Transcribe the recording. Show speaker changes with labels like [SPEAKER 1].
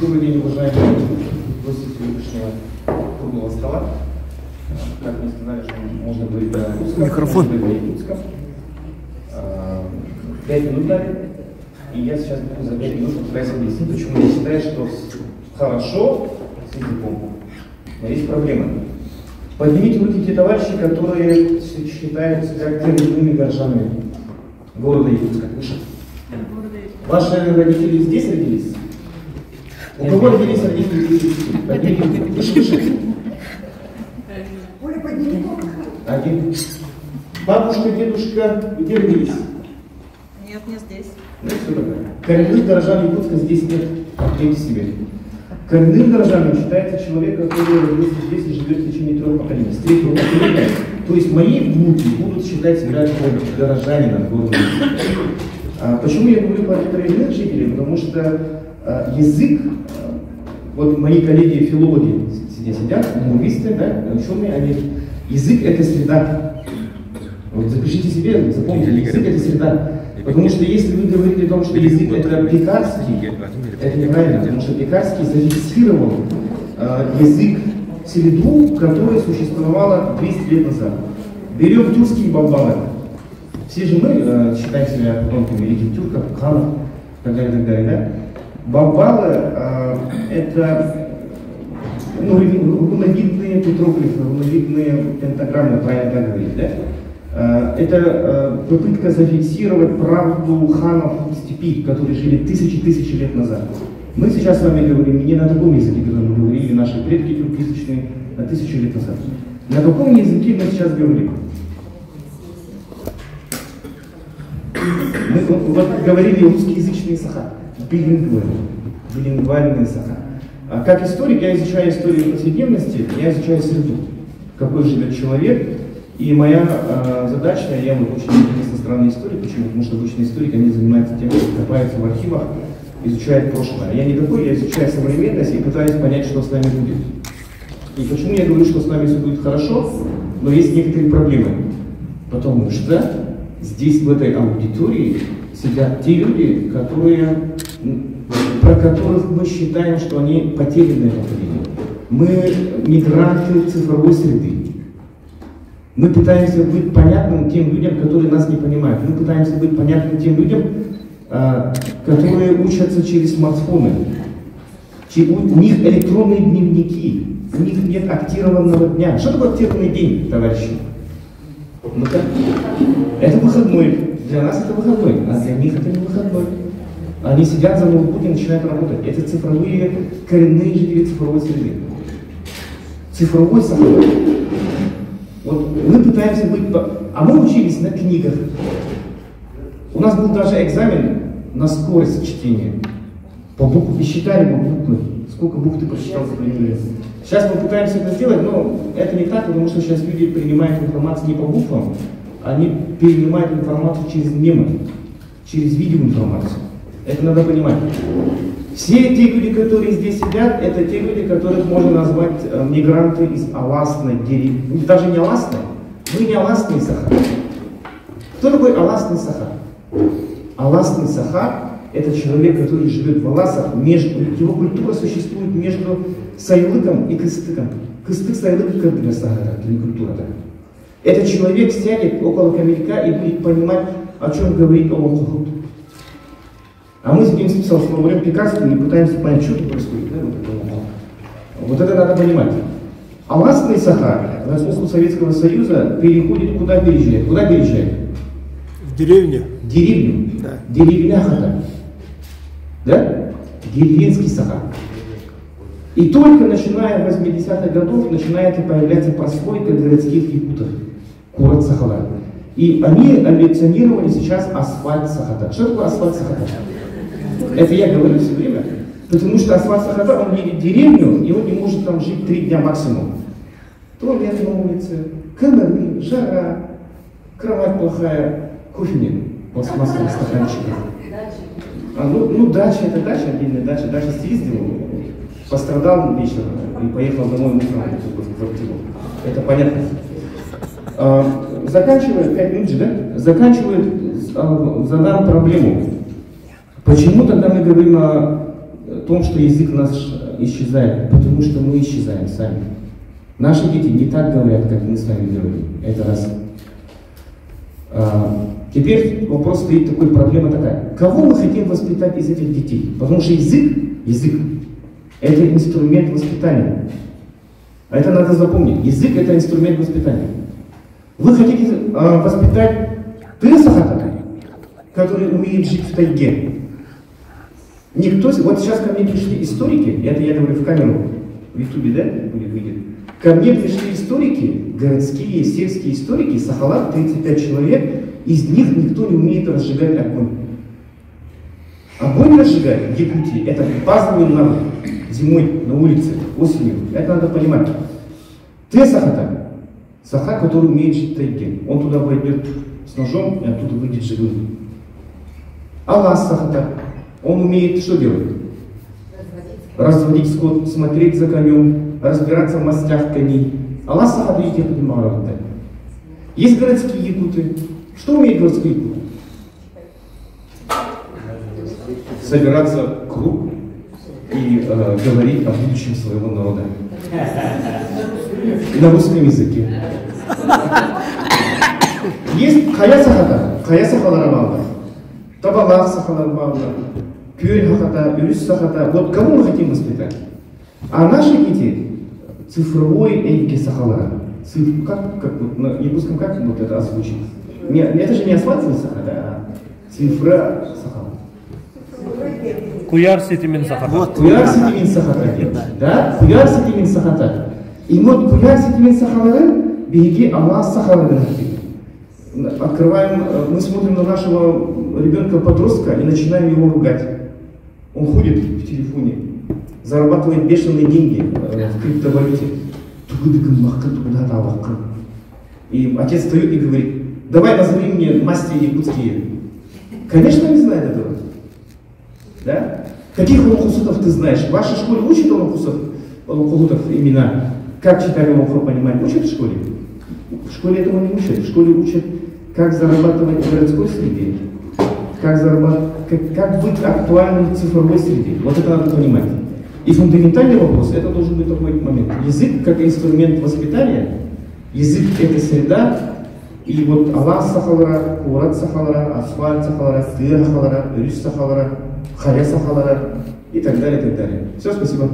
[SPEAKER 1] Добрый день, уважаемые гости сегодняшнего круглого стола. Как мне сказали, что можно говорить на русском,
[SPEAKER 2] микрофон.
[SPEAKER 1] можно говорить на русском. 5 минут дали, и я сейчас буду за 5 минут постараюсь объяснить, почему я считаю, что хорошо с языком, но есть проблемы. Поднимите руки те товарищи, которые считают себя коренными горожанами города Якутска. Ваши родители здесь родились? У кого родились родители здесь? Поднимите руки. Выше. Один. Бабушка, дедушка, где родились?
[SPEAKER 3] Нет, не здесь.
[SPEAKER 1] Ну, все такое. Коренных горожан Якутска здесь нет. Ответьте себе. Коренным горожаном считается человек, который родился здесь и живет в течение 3 поколений. С 3-го поколения. То есть мои внуки будут считать себя горожанином города. Почему я говорю про коренных жителей? Потому что язык, вот мои коллеги филологи здесь сидят, лингвисты, да, ученые, они, язык это среда. Вот запишите себе, запомните, язык это среда. Потому что если вы говорите о том, что язык это пекарский, это неправильно, потому что пекарский зафиксировал язык среду, которая существовала 200 лет назад. Берем тюркские бабалы. Все же мы считаем себя потомками великих тюрков, ханов, так далее, да? Бабалы это руновидные петроглифы, руновидные пентаграммы, правильно так говорить, да? Это попытка зафиксировать правду ханов в степи, которые жили тысячи лет назад. Мы сейчас с вами говорим не на таком языке, котором говорили наши предки тюркоязычные на 1000 лет назад. На каком языке мы сейчас говорим? Мы вот говорили русскоязычные саха, билингвальные саха. Как историк я изучаю историю повседневности, я изучаю среду, какой живет человек. И моя задача, я вот очень интересна странная история, почему? Потому что обычные историки, они занимаются тем, что копаются в архивах, изучают прошлое. Я не такой, я изучаю современность и пытаюсь понять, что с нами будет. И почему я говорю, что с нами все будет хорошо, но есть некоторые проблемы. Потому что здесь, в этой аудитории, сидят те люди, про которых мы считаем, что они потерянное поколение. Мы мигранты цифровой среды. Мы пытаемся быть понятным тем людям, которые нас не понимают. Мы пытаемся быть понятным тем людям, которые учатся через смартфоны. У них электронные дневники, у них нет актированного дня. Что такое актированный день, товарищи? Ну-ка. Это выходной. Для нас это выходной, а для них это не выходной. Они сидят за ноутбуке и начинают работать. Это цифровые, коренные жители цифровой среды. Цифровой сахар. Вот мы пытаемся быть... А мы учились на книгах. У нас был даже экзамен на скорость чтения. По буквам. И считали мы буквы. Сколько букв ты прочитал за примеры. Сейчас мы пытаемся это сделать, но это не так, потому что сейчас люди принимают информацию не по буквам, они перенимают информацию через мемы, через видеоинформацию. Это надо понимать. Все те люди, которые здесь сидят, это те люди, которых можно назвать мигранты из Аласной деревни. Даже не Аласной. Мы не Аласный Сахар. Кто такой Аласный Сахар? Аласный Сахар — это человек, который живет в Аласах, его культура существует между Сайлыком и Кыстыком. Кыстык, Сайлык, Кырдыга Сахара, это не культура. Да? Этот человек сядет около камелька и будет понимать, о чем говорит Олохухут. А мы сидим с говорим пекарским и пытаемся понять, что тут происходит. Да? Вот это надо понимать. Аласный Сахар в эпоху Советского Союза переходит, куда переезжает? Куда переезжает?
[SPEAKER 2] В деревню.
[SPEAKER 1] Деревню.
[SPEAKER 2] Да.
[SPEAKER 1] Деревняхата. Да? Деревенский Сахар. И только начиная с 80-х годов начинает появляться прослойка городских якутов. Город Сахара. И они амбиционировали сейчас асфальт Сахата. Что такое асфальт Сахата? Это я говорю все время. Потому что асфальт Сахата, он едет в деревню, и он не может там жить 3 дня максимум. Туалет на улице, комары, жара, кровать плохая, кофе нет, пластмассовых стаканчиков. Дача, это дача, отдельная дача. Дача съездил, пострадал вечером и поехал домой утром в квартиру. Это понятно. Заканчивая, 5 минут же, да? Заканчивая, задам проблему. Почему тогда мы говорим о том, что язык наш исчезает, потому что мы исчезаем сами. Наши дети не так говорят, как мы с вами говорим. Это раз. Теперь вопрос стоит такой, проблема такая. Кого мы хотим воспитать из этих детей? Потому что язык это инструмент воспитания. Это надо запомнить. Язык это инструмент воспитания. Вы хотите воспитать Тырсахата, который умеет жить в тайге. Никто, вот сейчас ко мне пришли историки, это я говорю в камеру, в Ютубе, да, будет видеть. Ко мне пришли историки, городские, сельские историки, Сахалар, 35 человек, из них никто не умеет разжигать огонь. Огонь разжигать в Якутии, это базовый навык. Зимой на улице, осенью, это надо понимать. Ты Сахата, Саха, который умеет жить в тайге, он туда пойдет с ножом и оттуда выйдет живым. Аллах Сахата, он умеет что делать? Разводить скот, смотреть за конем, разбираться в мастях коней. Аллах Сахата и тех, кто. Есть городские якуты. Что умеет городские якуты? Собираться в круг и говорить о будущем своего народа. На русском языке. Есть Хая Сахата, Хая Сахаларабалда, Табалах Сахаларабалда, Кюэль Хахата, Юрис Сахата. Вот кого мы хотим воспитать? А наши дети цифровой Эйки Сахалара. Как вот, на якутском как вот это озвучить? Это же не асфальтовый Сахата, а цифра Сахала.
[SPEAKER 2] Куяр Ситимин Сахата.
[SPEAKER 1] Куяр Ситимин Сахата. Да? Куяр Ситимин Сахата. И вот Куяр Ситимин Сахалары, беги Аллах Сахалары. Открываем, мы смотрим на нашего ребенка-подростка и начинаем его ругать. Он ходит в телефоне, зарабатывает бешеные деньги в криптовалюте. И отец встает и говорит: давай назови мне масти якутские. Конечно, не знает этого. Да? Каких аллахусутов ты знаешь? В вашей школе учат аллахусутов имена? Как читать аллаху понимать? Учат в школе? В школе этого не учат. В школе учат, как зарабатывать в городской среде, как быть актуальным в цифровой среде. Вот это надо понимать. И фундаментальный вопрос, это должен быть такой момент. Язык как инструмент воспитания, язык это среда, и вот Аллах Сахалара, Курат Сахалара, Асфальт Сахалара, Тыр Сахалара, Рюс Сахалара, Хая Сахалара и так далее, и так далее. Все, спасибо.